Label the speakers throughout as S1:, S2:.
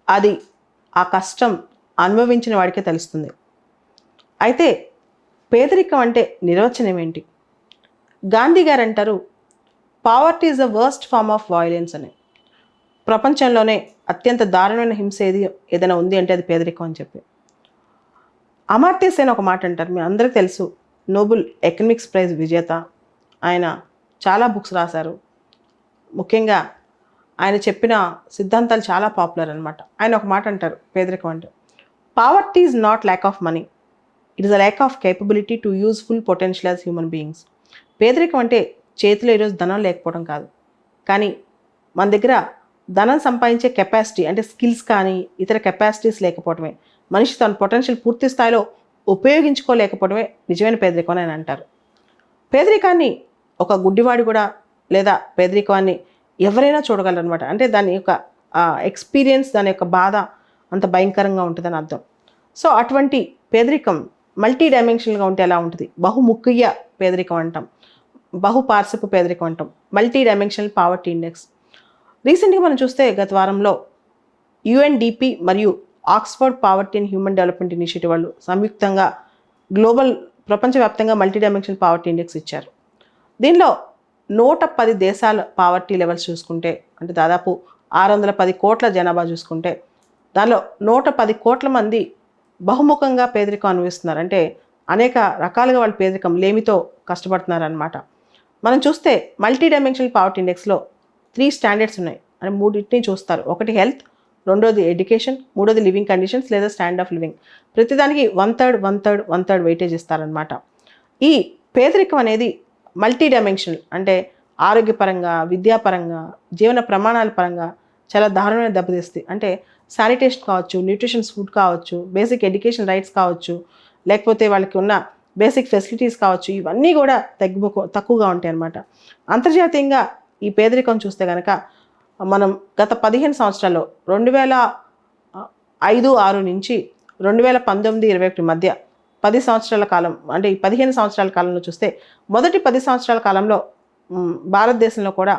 S1: అది ఆ కష్టం అనుభవించిన వాడికే తెలుస్తుంది. అయితే పేదరికం అంటే నిర్వచనం ఏంటి? గాంధీ గారు అంటారు, poverty is the worst form of violence అని. ప్రపంచంలోనే అత్యంత దారుణమైన హింస ఏదైనా ఉంది అంటే అది పేదరికం అని చెప్పి. అమర్త్య సేన్ ఒక మాట అంటారు, మీ అందరికీ తెలుసు, నోబెల్ ఎకనామిక్స్ ప్రైజ్ విజేత. ఆయన చాలా బుక్స్ రాశారు. ముఖ్యంగా ఆయన చెప్పిన సిద్ధాంతాలు చాలా పాపులర్ అనమాట. ఆయన ఒక మాట అంటారు పేదరికం అంటే, poverty is not lack of money, it is a lack of capability to use full potential as human beings. పేదరికం అంటే చేతిలో ఈరోజు ధనం లేకపోవడం కాదు, కానీ మన దగ్గర ధనం సంపాదించే కెపాసిటీ అంటే స్కిల్స్ కానీ ఇతర కెపాసిటీస్ లేకపోవడమే, మనిషి తన పొటెన్షియల్ పూర్తి స్థాయిలో ఉపయోగించుకోలేకపోవడమే నిజమైన పేదరికం అని ఆయన అంటారు. పేదరికాన్ని ఒక గుడ్డివాడు కూడా లేదా పేదరికాన్ని ఎవరైనా చూడగలరు అనమాట. అంటే దాని యొక్క ఎక్స్పీరియన్స్, దాని యొక్క బాధ అంత భయంకరంగా ఉంటుందని అర్థం. సో అటువంటి పేదరికం మల్టీ డైమెన్షనల్గా ఉంటే ఎలా ఉంటుంది? బహుముఖీయ పేదరికం అంటాం, బహుపార్శ్వపు పేదరికం అంటాం, మల్టీ డైమెన్షనల్ పావర్టీ ఇండెక్స్. రీసెంట్గా మనం చూస్తే గత వారంలో యుఎన్డిపి మరియు Oxford poverty and human development initiative వాళ్ళు సంయుక్తంగా గ్లోబల్ ప్రపంచవ్యాప్తంగా మల్టీ డైమెన్షనల్ పావర్టీ ఇండెక్స్ ఇచ్చారు. దీనిలో 110 దేశాల పావర్టీ లెవెల్స్ చూసుకుంటే, అంటే దాదాపు 610 కోట్ల జనాభా చూసుకుంటే, దానిలో 110 కోట్ల మంది బహుముఖంగా పేదరికం అనుభవిస్తున్నారు. అంటే అనేక రకాలుగా వాళ్ళు పేదరికం లేమితో కష్టపడుతున్నారనమాట. మనం చూస్తే మల్టీ డైమెన్షనల్ పావర్టీ ఇండెక్స్లో 3 స్టాండర్డ్స్ ఉన్నాయి. అంటే 3 చూస్తారు. ఒకటి హెల్త్, రెండోది ఎడ్యుకేషన్, మూడోది లివింగ్ కండిషన్స్ లేదా స్టాండ్ ఆఫ్ లివింగ్. ప్రతిదానికి 1/3 వెయిటేజ్ ఇస్తారనమాట. ఈ పేదరికం అనేది మల్టీ డైమెన్షనల్, అంటే ఆరోగ్యపరంగా, విద్యాపరంగా, జీవన ప్రమాణాల పరంగా చాలా దారుణమైన దెబ్బతీస్తుంది. అంటే శానిటేషన్ కావచ్చు, న్యూట్రిషన్స్ ఫుడ్ కావచ్చు, బేసిక్ ఎడ్యుకేషన్ రైట్స్ కావచ్చు, లేకపోతే వాళ్ళకి ఉన్న బేసిక్ ఫెసిలిటీస్ కావచ్చు, ఇవన్నీ కూడా తక్కువగా ఉంటాయి అన్నమాట. అంతర్జాతీయంగా ఈ పేదరికం చూస్తే కనుక మనం గత 15 సంవత్సరాల్లో 2005-6 నుంచి 2019-21 మధ్య 10 సంవత్సరాల కాలం, అంటే ఈ 15 సంవత్సరాల కాలంలో చూస్తే మొదటి 10 సంవత్సరాల కాలంలో భారతదేశంలో కూడా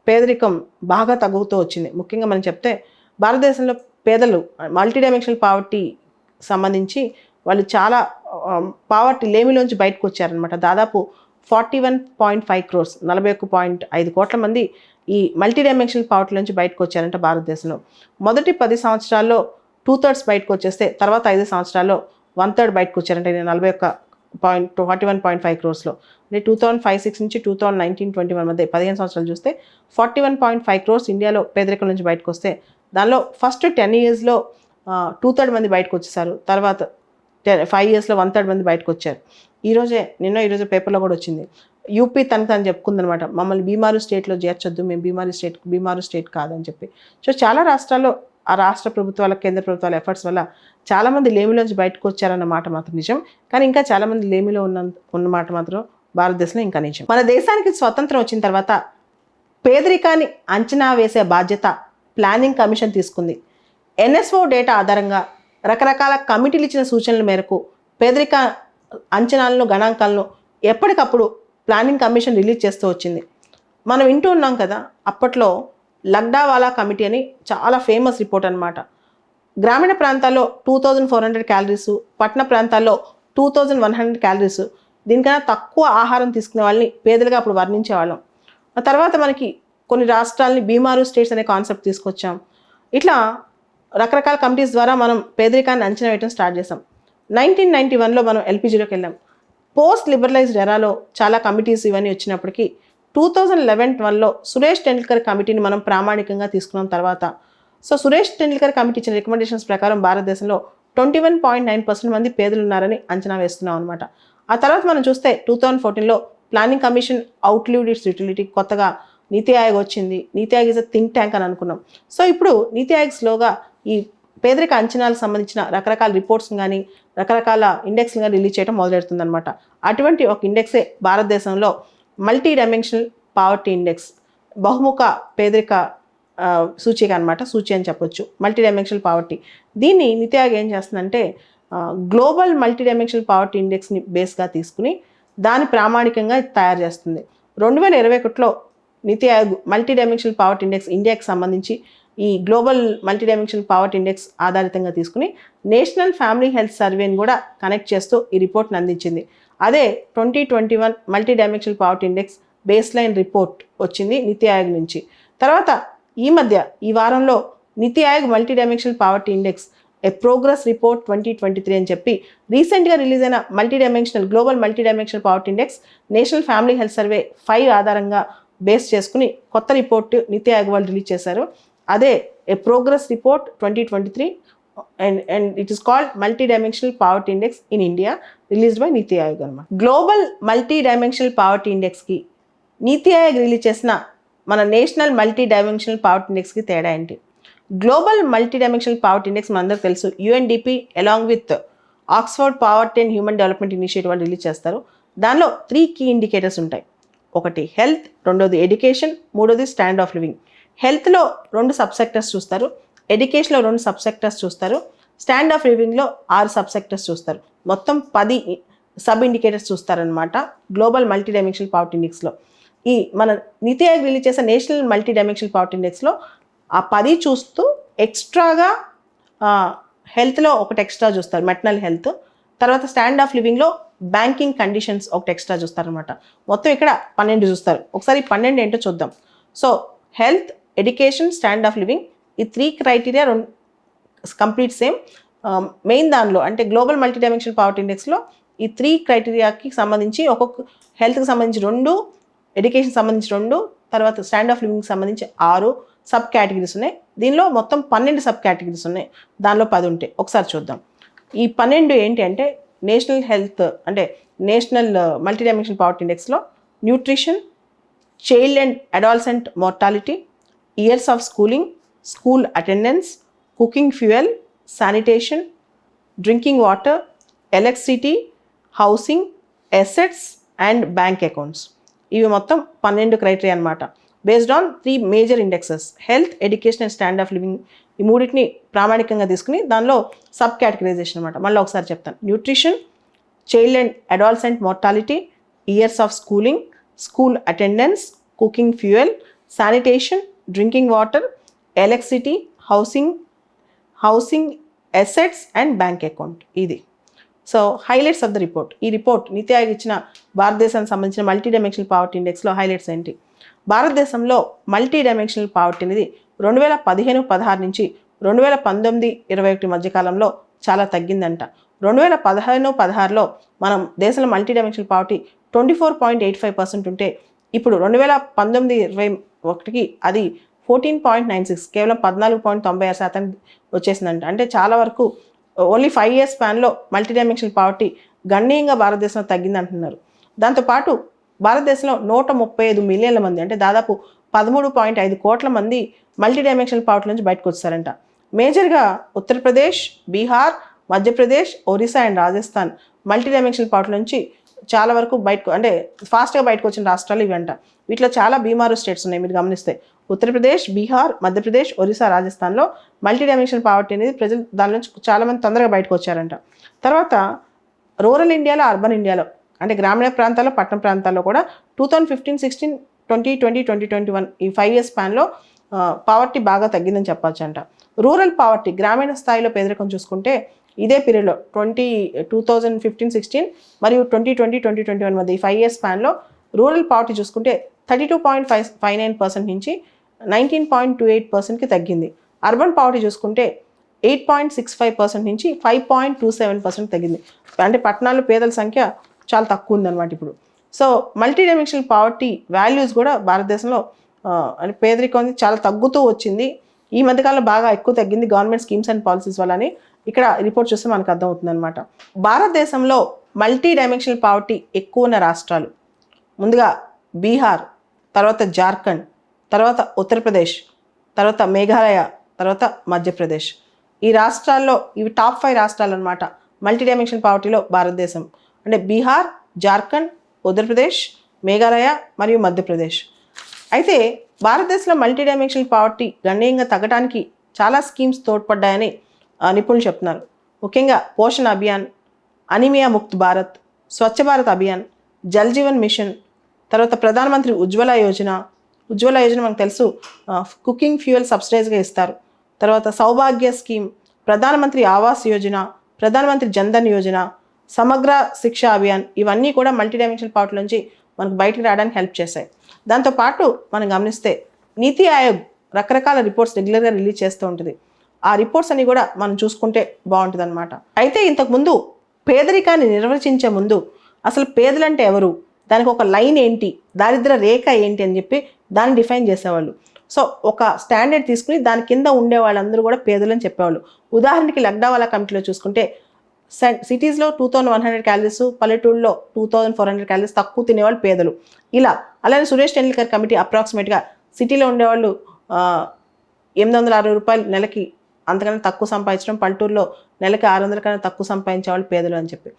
S1: పేదరికం బాగా తగ్గుతూ వచ్చింది. ముఖ్యంగా మనం చెప్తే భారతదేశంలో పేదలు మల్టీ డైమెన్షనల్ పావర్టీ సంబంధించి వాళ్ళు చాలా పావర్టీ లేమిలోంచి బయటకు వచ్చారనమాట. దాదాపు 41.5 crores 41.5 కోట్ల మంది ఈ మల్టీ డైమెన్షనల్ పావర్టీ నుంచి బయటకు వచ్చారంట భారతదేశంలో. మొదటి 10 సంవత్సరాల్లో 2/3 బయటకు వచ్చేస్తే తర్వాత 5 సంవత్సరాల్లో 1/3 బయటకు వచ్చారంటే 41.5 crores. అంటే 2005-6 నుంచి 2019-21 మధ్య 15 సంవత్సరాలు చూస్తే 41.5 crores ఇండియాలో పేదరికం నుంచి బయటకు వస్తే, దానిలో ఫస్ట్ 10 yearsలో 2/3 మంది బయటకు వచ్చేసారు. తర్వాత 5 yearsలో 1/3 మంది బయటకు వచ్చారు. ఈరోజు పేపర్లో కూడా వచ్చింది, యూపీ తను చెప్పుకుందనమాట, మమ్మల్ని బీమారు స్టేట్లో చేర్చొద్దు, మేము బీమారు స్టేట్ కాదని చెప్పి. సో చాలా రాష్ట్రాల్లో ఆ రాష్ట్ర ప్రభుత్వాల, కేంద్ర ప్రభుత్వాల ఎఫర్ట్స్ వల్ల చాలామంది లేమిలోంచి బయటకు వచ్చారన్న మాట మాత్రం నిజం. కానీ ఇంకా చాలామంది లేమిలో ఉన్నమాట మాత్రం భారతదేశంలో ఇంకా నిజం. మన దేశానికి స్వతంత్రం వచ్చిన తర్వాత పేదరికాన్ని అంచనా వేసే బాధ్యత ప్లానింగ్ కమిషన్ తీసుకుంది. ఎన్ఎస్ఓ డేటా ఆధారంగా రకరకాల కమిటీలు ఇచ్చిన సూచనల మేరకు పేదరిక అంచనాలను, గణాంకాలను ఎప్పటికప్పుడు ప్లానింగ్ కమిషన్ రిలీజ్ చేస్తూ వచ్చింది. మనం వింటూ ఉన్నాం కదా, అప్పట్లో లగ్డావాలా కమిటీ అని చాలా ఫేమస్ రిపోర్ట్ అనమాట. గ్రామీణ ప్రాంతాల్లో 2400 క్యాలరీస్, పట్టణ ప్రాంతాల్లో 2100 క్యాలరీస్, దీనికన్నా తక్కువ ఆహారం తీసుకునే వాళ్ళని పేదలుగా అప్పుడు వర్ణించేవాళ్ళం. ఆ తర్వాత మనకి కొన్ని రాష్ట్రాలని బీమారు స్టేట్స్ అనే కాన్సెప్ట్ తీసుకొచ్చాం. ఇట్లా రకరకాల కమిటీస్ ద్వారా మనం పేదరికాన్ని అంచనా వేయడం స్టార్ట్ చేసాం. 1991లో మనం ఎల్పిజిలోకి వెళ్ళాం. పోస్ట్ లిబరలైజ్డ్ ఎరాలో చాలా కమిటీస్ ఇవన్నీ వచ్చినప్పటికీ 2011-12లో సురేష్ టెండూల్కర్ కమిటీని మనం ప్రామాణికంగా తీసుకున్నాం. తర్వాత సురేష్ టెండూల్కర్ కమిటీ ఇచ్చిన రికమెండేషన్స్ ప్రకారం భారతదేశంలో 21.9% మంది పేదలు ఉన్నారని అంచనా వేస్తున్నాం అనమాట. ఆ తర్వాత మనం చూస్తే 2014లో ప్లానింగ్ కమిషన్ అవుట్లివ్డ్ ఇట్స్ యూటిలిటీ, కొత్తగా నీతి ఆయోగ్ వచ్చింది. Niti Aayog is a think tank అని అనుకున్నాం. సో ఇప్పుడు నీతి ఆయోగ్ స్లోగా ఈ పేదరిక అంచనాలకు సంబంధించిన రకరకాల రిపోర్ట్స్ కానీ రకరకాల ఇండెక్స్లు కానీ రిలీజ్ చేయడం మొదలెడుతుంది అనమాట. అటువంటి ఒక ఇండెక్సే భారతదేశంలో మల్టీ డైమెన్షనల్ పావర్టీ ఇండెక్స్, బహుముఖ పేదరిక సూచిక అనమాట, సూచి అని చెప్పొచ్చు, మల్టీ డైమెన్షనల్ పావర్టీ. దీన్ని నీతి ఆయోగ్ ఏం చేస్తుందంటే గ్లోబల్ మల్టీ డైమెన్షనల్ పావర్టీ ఇండెక్స్ని బేస్గా తీసుకుని దాని ప్రామాణికంగా తయారు చేస్తుంది. 2021లో Niti Aayog multi dimensional poverty index ఇండియాకి సంబంధించి ఈ global multi dimensional poverty index ఆధారితంగా తీసుకుని నేషనల్ ఫ్యామిలీ హెల్త్ సర్వేని కూడా కనెక్ట్ చేస్తూ ఈ రిపోర్ట్ని అందించింది. అదే 2021 multi dimensional poverty index baseline report వచ్చింది నీతి ఆయోగ్ నుంచి. తర్వాత ఈ వారంలో Niti Aayog multi dimensional poverty index a progress report 2023 అని చెప్పి రీసెంట్గా రిలీజ్ అయిన global multi dimensional poverty index national family health survey 5 ఆధారంగా బేస్ చేసుకుని కొత్త రిపోర్ట్ నీతి ఆయోగ్ వాళ్ళు రిలీజ్ చేశారు. అదే a progress report 2023 and it is called multi dimensional poverty index in India, released by Niti Aayog అనమాట. గ్లోబల్ మల్టీ డైమెన్షనల్ పావర్టీ ఇండెక్స్కి Niti Aayog release చేసిన మన నేషనల్ మల్టీ డైమెన్షనల్ పావర్టీ ఇండెక్స్కి తేడా ఏంటి? Global multi dimensional poverty index మనందరికి తెలుసు, UNDP along with Oxford poverty and human development initiative వాళ్ళు రిలీజ్ చేస్తారు. దానిలో 3 కీ ఇండికేటర్స్ ఉంటాయి. ఒకటి హెల్త్, రెండోది ఎడ్యుకేషన్, మూడోది స్టాండర్డ్ ఆఫ్ లివింగ్. హెల్త్లో 2 సబ్ సెక్టర్స్ చూస్తారు, ఎడ్యుకేషన్లో 2 సబ్ సెక్టర్స్ చూస్తారు, స్టాండర్డ్ ఆఫ్ లివింగ్లో 6 సబ్ సెక్టర్స్ చూస్తారు. మొత్తం 10 సబ్ ఇండికేటర్స్ చూస్తారనమాట గ్లోబల్ మల్టీ డైమెన్షనల్ పావర్టీ ఇండెక్స్లో. ఈ మన నీతి ఆయోగ్ రిలీజ్ చేసే నేషనల్ మల్టీ డైమెన్షనల్ పావర్టీ ఇండెక్స్లో ఆ 10 చూస్తూ ఎక్స్ట్రాగా హెల్త్లో ఒకటి ఎక్స్ట్రా చూస్తారు, మెటర్నల్ హెల్త్. తర్వాత స్టాండర్డ్ ఆఫ్ లివింగ్లో బ్యాంకింగ్ కండిషన్స్ ఒకటి ఎక్స్ట్రా చూస్తారనమాట. మొత్తం ఇక్కడ 12 చూస్తారు. ఒకసారి 12 ఏంటో చూద్దాం. So health, education, standard of living, ఈ 3 క్రైటీరియా కంప్లీట్ సేమ్. మెయిన్ దానిలో అంటే గ్లోబల్ మల్టీ డైమెన్షనల్ పావర్టీ ఇండెక్స్లో ఈ 3 క్రైటీరియాకి సంబంధించి ఒక్కొక్క హెల్త్కి సంబంధించి 2, ఎడ్యుకేషన్ సంబంధించి 2, తర్వాత స్టాండర్డ్ ఆఫ్ లివింగ్కి సంబంధించి 6 సబ్ కేటగిరీస్ ఉన్నాయి. దీనిలో మొత్తం 12 సబ్ కేటగిరీస్ ఉన్నాయి, దానిలో 10 ఉంటాయి. ఒకసారి చూద్దాం. ఈ 12 ఏంటి అంటే నేషనల్ హెల్త్ అంటే నేషనల్ మల్టీ డైమెన్షనల్ పావర్టీ ఇండెక్స్లో nutrition, child and adolescent mortality, years of schooling, school attendance, cooking fuel, sanitation, drinking water, electricity, housing, assets and bank accounts. ఇవి మొత్తం 12 క్రైటీరియా అనమాట. Based on 3 major indexes, health, education and standard of living, ఈ మూడింటిని ప్రామాణికంగా తీసుకుని దానిలో sub categorisation అనమాట. మళ్ళీ ఒకసారి చెప్తాను. Nutrition, child and adolescent mortality, years of schooling, school attendance, cooking fuel, sanitation, drinking water, electricity, housing, assets and bank account. ఇది so highlights of the report. ఈ రిపోర్ట్ నీతి ఆయోగ్ ఇచ్చిన భారతదేశానికి సంబంధించిన మల్టీ డైమెన్షనల్ పావర్టీ ఇండెక్స్లో హైలైట్స్ ఏంటి? భారతదేశంలో multi dimensional poverty అనేది 2015-16 నుంచి 2019-21 మధ్యకాలంలో చాలా తగ్గిందంట. 2015-16లో మనం దేశంలో మల్టీ డైమెన్షనల్ పావర్టీ 24.85% ఉంటే ఇప్పుడు 2019-21కి అది 14.96, కేవలం 14.96% వచ్చేసిందంట. అంటే చాలా వరకు ఓన్లీ 5 years స్పాన్లో మల్టీ డైమెన్షనల్ పావర్టీ గణనీయంగా భారతదేశంలో తగ్గింది అంటున్నారు. దాంతోపాటు భారతదేశంలో 135 మిలియన్ల మంది అంటే దాదాపు 13.5 కోట్ల మంది మల్టీ డైమెన్షనల్ పావర్టీ నుంచి బయటకు వచ్చారంట. మేజర్గా Uttar Pradesh, Bihar, Madhya Pradesh, Orissa and Rajasthan multi dimensional poverty నుంచి చాలా వరకు అంటే ఫాస్ట్గా బయటకు వచ్చిన రాష్ట్రాలు ఇవి అంట. వీటిలో చాలా బీమారు స్టేట్స్ ఉన్నాయి మీరు గమనిస్తే. ఉత్తరప్రదేశ్, బీహార్, మధ్యప్రదేశ్, ఒరిస్సా, రాజస్థాన్లో మల్టీ డైమెన్షనల్ పావర్టీ అనేది ప్రజలు దాని నుంచి చాలామంది తొందరగా బయటకు వచ్చారంట. తర్వాత రూరల్ ఇండియాలో, అర్బన్ ఇండియాలో అంటే గ్రామీణ ప్రాంతాల్లో, పట్టణ ప్రాంతాల్లో కూడా 2015, 16, 2020, 2021 ఈ 5 years స్పాన్లో పావర్టీ బాగా తగ్గిందని చెప్పొచ్చు అంట. రూరల్ పావర్టీ గ్రామీణ స్థాయిలో పేదరికం చూసుకుంటే ఇదే పీరియడ్లో 2015, 16 మరియు 2020, 2021 మధ్య ఈ 5 years స్పాన్లో రూరల్ పావర్టీ చూసుకుంటే 32.59% నుంచి 19.28%కి తగ్గింది. అర్బన్ పావర్టీ చూసుకుంటే 8.65% నుంచి 5.27% తగ్గింది. అంటే పట్టణాల్లో పేదల సంఖ్య చాలా తక్కువ ఉందన్నమాట ఇప్పుడు. So multi dimensional poverty values కూడా భారతదేశంలో అంటే పేదరికం చాలా తగ్గుతూ వచ్చింది. ఈ మధ్యకాలంలో బాగా ఎక్కువ తగ్గింది గవర్నమెంట్ స్కీమ్స్ అండ్ పాలసీస్ వల్ల. ఇక్కడ రిపోర్ట్ చూస్తే మనకు అర్థమవుతుంది అనమాట. భారతదేశంలో మల్టీ డైమెన్షనల్ పావర్టీ ఎక్కువ ఉన్న రాష్ట్రాలు ముందుగా బీహార్, తర్వాత జార్ఖండ్, తర్వాత ఉత్తరప్రదేశ్, తర్వాత మేఘాలయ, తర్వాత మధ్యప్రదేశ్. ఈ రాష్ట్రాల్లో ఇవి టాప్ 5 రాష్ట్రాలు అనమాట మల్టీ డైమెన్షనల్ పావర్టీలో భారతదేశం. అంటే బీహార్, జార్ఖండ్, ఉత్తరప్రదేశ్, మేఘాలయ మరియు మధ్యప్రదేశ్. అయితే భారతదేశంలో మల్టీ డైమెన్షనల్ పావర్టీ గణనీయంగా తగ్గడానికి చాలా స్కీమ్స్ తోడ్పడ్డాయని నిపుణులు చెప్తున్నారు. ముఖ్యంగా పోషణ అభియాన్, అనీమియా ముక్త్ భారత్, స్వచ్ఛ భారత్ అభియాన్, జల్ జీవన్ మిషన్, తర్వాత ప్రధానమంత్రి ఉజ్వల యోజన, ఉజ్వల యోజన మనకు తెలుసు, కుకింగ్ ఫ్యూయల్ సబ్సిడైజ్గా ఇస్తారు. తర్వాత సౌభాగ్య స్కీమ్, ప్రధానమంత్రి ఆవాస్ యోజన, ప్రధానమంత్రి జన్ధన్ యోజన, సమగ్ర శిక్ష అభియాన్, ఇవన్నీ కూడా మల్టీ డైమెన్షనల్ పావర్టీ నుంచి మనకు బయటకు రావడానికి హెల్ప్ చేశాయి. దాంతోపాటు మనం గమనిస్తే నీతి ఆయోగ్ రకరకాల రిపోర్ట్స్ రెగ్యులర్గా రిలీజ్ చేస్తూ ఉంటుంది. ఆ రిపోర్ట్స్ అన్ని కూడా మనం చూసుకుంటే బాగుంటుంది అనమాట. అయితే ఇంతకుముందు పేదరికాన్ని నిర్వచించే ముందు అసలు పేదలంటే ఎవరు, దానికి ఒక లైన్ ఏంటి, దారిద్ర రేఖ ఏంటి అని చెప్పి దాన్ని డిఫైన్ చేసేవాళ్ళు. సో ఒక స్టాండర్డ్ తీసుకుని దాని కింద ఉండే వాళ్ళందరూ కూడా పేదలు అని చెప్పేవాళ్ళు. ఉదాహరణకి లక్డావాలా కమిటీలో చూసుకుంటే సిటీస్లో 2100 క్యాలరీస్, పల్లెటూళ్ళలో 2400 క్యాలరీస్ తక్కువ తినేవాళ్ళు పేదలు. ఇలా అలానే సురేష్ టెండూల్కర్ కమిటీ అప్రాక్సిమేట్గా సిటీలో ఉండేవాళ్ళు 860 రూపాయలు నెలకి అంతకన్నా తక్కువ సంపాదించడం, పల్లెటూరులో నెలకి 600 కన్నా తక్కువ సంపాదించే వాళ్ళు పేదలు అని చెప్పి.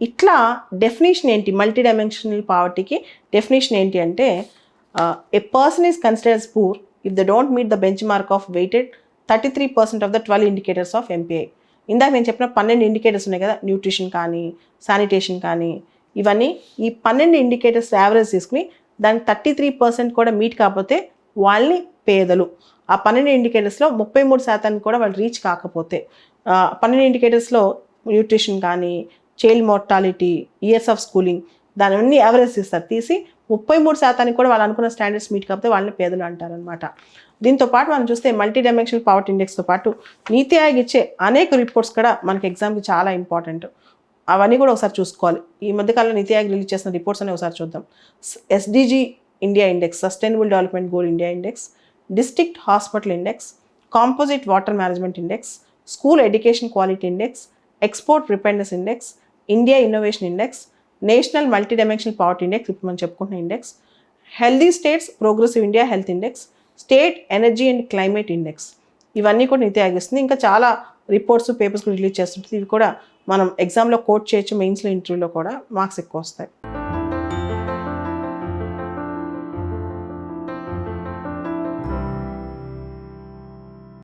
S1: ఇట్లా డెఫినేషన్ ఏంటి, మల్టీ డైమెన్షనల్ పావర్టీకి డెఫినేషన్ ఏంటి అంటే a person is considers poor if they don't meet the bench mark of weighted 33% of the 12 indicators of MPI. ఇందాక నేను చెప్పిన 12 ఇండికేటర్స్ ఉన్నాయి కదా, న్యూట్రిషన్ కానీ శానిటేషన్ కానీ, ఇవన్నీ ఈ 12 ఇండికేటర్స్ యావరేజ్ తీసుకుని దానికి 33% కూడా మీట్ కాకపోతే వాళ్ళని పేదలు. ఆ 12 ఇండికేటర్స్లో 33% కూడా వాళ్ళు రీచ్ కాకపోతే, 12 ఇండికేటర్స్లో న్యూట్రిషన్ కానీ, child mortality, years of schooling, దానివన్నీ యావరేజ్ తీస్తారు. తీసి 33% కూడా వాళ్ళు అనుకున్న స్టాండర్డ్స్ మీట్ కాకపోతే వాళ్ళని పేదలు అంటారనమాట. దీంతో పాటు మనం చూస్తే మల్టీ డైమెన్షనల్ పావర్టీ ఇండెక్స్తో పాటు నీతి ఆయోగ్ ఇచ్చే అనేక రిపోర్ట్స్ కూడా మనకి ఎగ్జామ్కి చాలా ఇంపార్టెంట్. అవన్నీ కూడా ఒకసారి చూసుకోవాలి. ఈ మధ్యకాలంలో నీతి ఆయోగ్ రిలీజ్ చేసిన రిపోర్ట్స్ అని ఒకసారి చూద్దాం. SDG India index, sustainable development goal India index, district hospital index, composite water management index, school education quality index, export preparedness index, India innovation index, national multi dimensional poverty index, ఇప్పుడు మనం చెప్పుకుంటున్న index, healthy states progressive India health index, state energy and climate index, ఇవన్నీ కూడా నీతి ఆయోగ్ ఇస్తుంది. ఇంకా చాలా reports papers release చేస్తుంటుంది. ఇవి కూడా మనం ఎగ్జామ్లో కోట్ చేయొచ్చు, మెయిన్స్లో ఇంటర్వ్యూలో కూడా మార్క్స్ ఎక్కువ వస్తాయి.